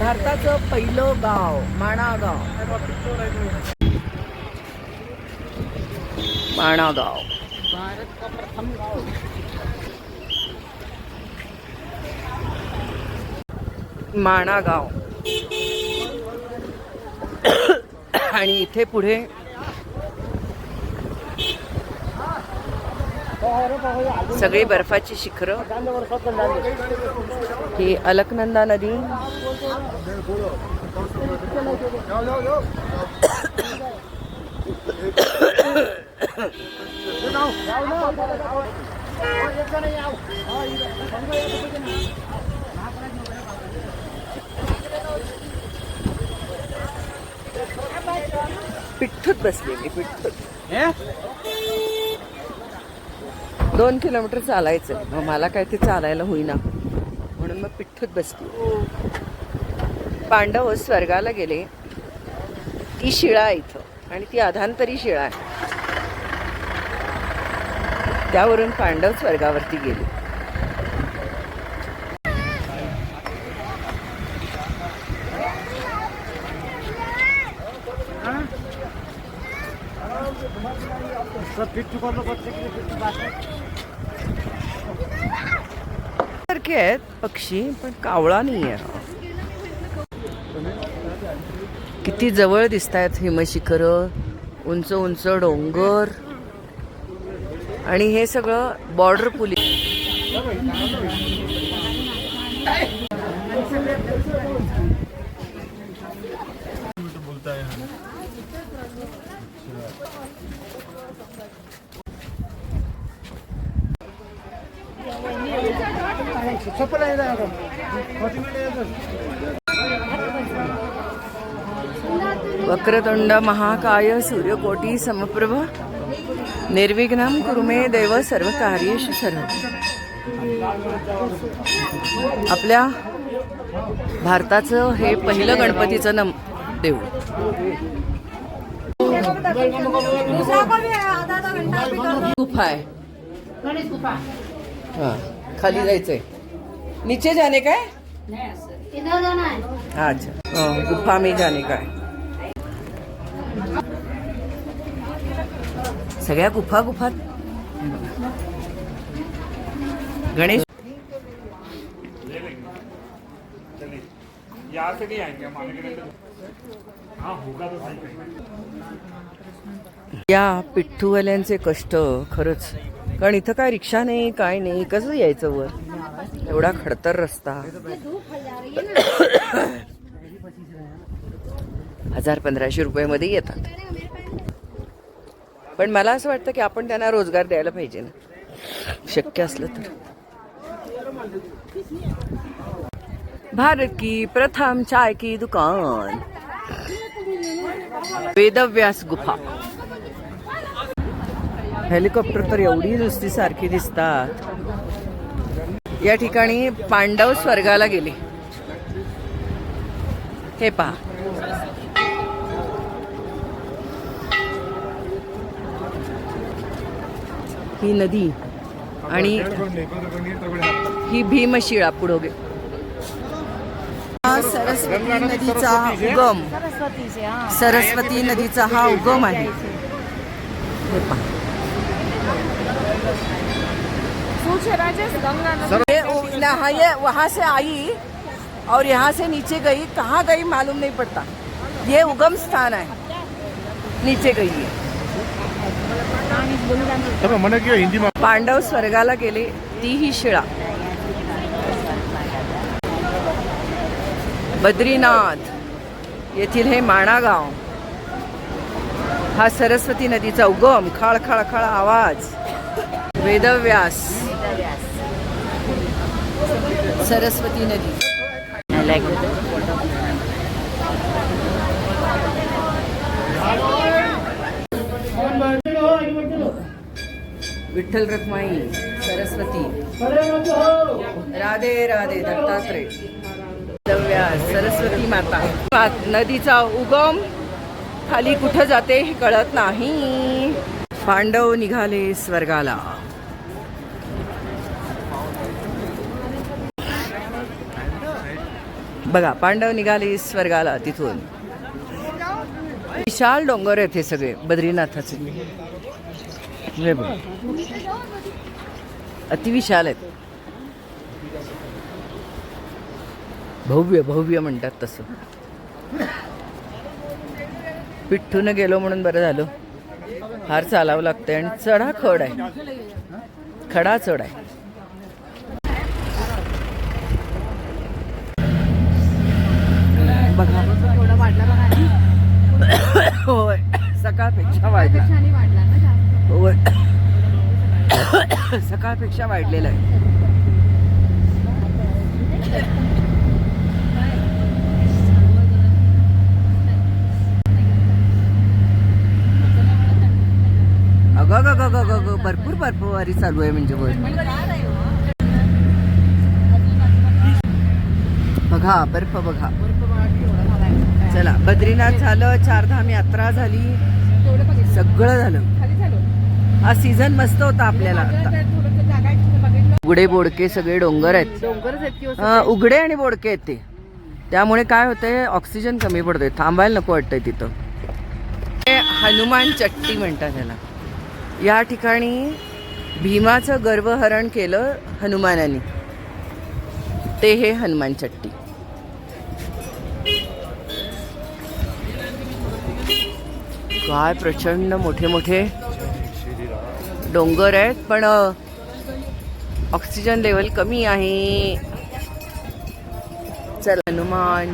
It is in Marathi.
भारताचं पहिलं गाव माणागाव. माणागाव भारत का प्रथम गाव. माणागाव. आणि इथे पुढे सगळी बर्फाची शिखरं. ही अलकनंदा नदी. पिठ्ठूत बसलेली पिठ्ठूत. 2 किलोमीटर चालायचं. मग मला काय ते चालायला होईना म्हणून मग पिठ्ठूत बसली. पांडव स्वर्गाला गेले. ती शिळा आहे इथं आणि ती अधांतरी शिळा आहे. त्यावरून पांडव स्वर्गावरती गेले. सारखे आहेत पक्षी पण कावळा नाही आहे. किती जवळ दिसत आहेत हिमशिखर, उंच उंच डोंगर आणि हे सगळं बॉर्डर पोलीस. वक्रतुंड महाकाय सूर्यकोटी समप्रभ निर्विघ्नं कुरु मे देव सर्व कार्येषु सर्वदा. आपल्या भारताचं हे पहिलं गणपतीचं देऊळ. गुफा आहे. हाँ खाली जायचंय. नीचे जाने का है? इधर जाना है. अच्छा गुफा में जाने का है. सगळ्या गुफा गणेश. या पिठ्ठूवाल्यांचे कष्ट खरंच. कारण इथं काय रिक्षा नाही काय नाही. कसं यायचं वर. एवढा खडतर रस्ता. 1000-1500 रुपयामध्ये येतात. पण मला असं वाटतं की आपण त्यांना रोजगार द्यायला पाहिजे ना, शक्य असलं तर. भारत की प्रथम चाय की दुकान. वेदव्यास गुफा. हेलिकॉप्टर तर एवढी नुसती सारखी दिसतात. या ठिकाणी पांडव स्वर्गाला गेले. हे पहा. ही नदी आणि ही भीमशिळा पुढे. सरस्वती नदीचा उगम. सरस्वती नदीचा हा उगम आहे. ये वहाँ से आई और यहाँ से नीचे गई. कहाँ गई मालूम नहीं पड़ता. ये उगम स्थान है. नीचे गई है. पांडव स्वर्गाला गेले. ती ही शिळा. बद्रीनाथ येथील हे माणागाव. हा सरस्वती नदीचा उगम. खळ खळ खळ आवाज. वेदव्यास. सरस्वती नदी. विठ्ठल रखमाई. सरस्वती. राधे राधे दत्तात्रय. सरस्वती माता. नदीचा उगम खाली कुठं जाते हे कळत नाही. पांडव निघाले स्वर्गाला. बघा पांडव निघाले स्वर्गाला तिथून. विशाल डोंगर आहेत हे सगळे बद्रीनाथाचे. हे बघ अतिविशाल आहेत. भव्य भव्य म्हणतात तसं. पिठ्ठून गेलो म्हणून बरं झालं. फार चालावं लागतंय आणि चढा खड आहे. खडा चढ आहे. बघा होय सकाळपेक्षा वाढला. होय सकाळपेक्षा वाढलेला आहे. अगं भरपूर बर्फवारी चालू आहे म्हणजे वर. बघा बर्फ बघा. चला बद्रीनाथ झालं, चारधाम यात्रा झाली, सगळं झालं. हा सीझन मस्त होता आपल्याला. उघडे बोडके सगळे डोंगर आहेत. उघडे आणि बोडके आहेत ते. त्यामुळे काय होतंय ऑक्सिजन कमी पडतोय. थांबायला नको वाटतंय तिथं. हनुमान चट्टी म्हणतात त्याला. या ठिकाणी भीमाचं गर्वहरण केलं हनुमानाने. ते हे हनुमान चट्टी. काय प्रचंड मोठे मोठे डोंगर आहेत पण ऑक्सिजन लेवल कमी आहे. चल हनुमान.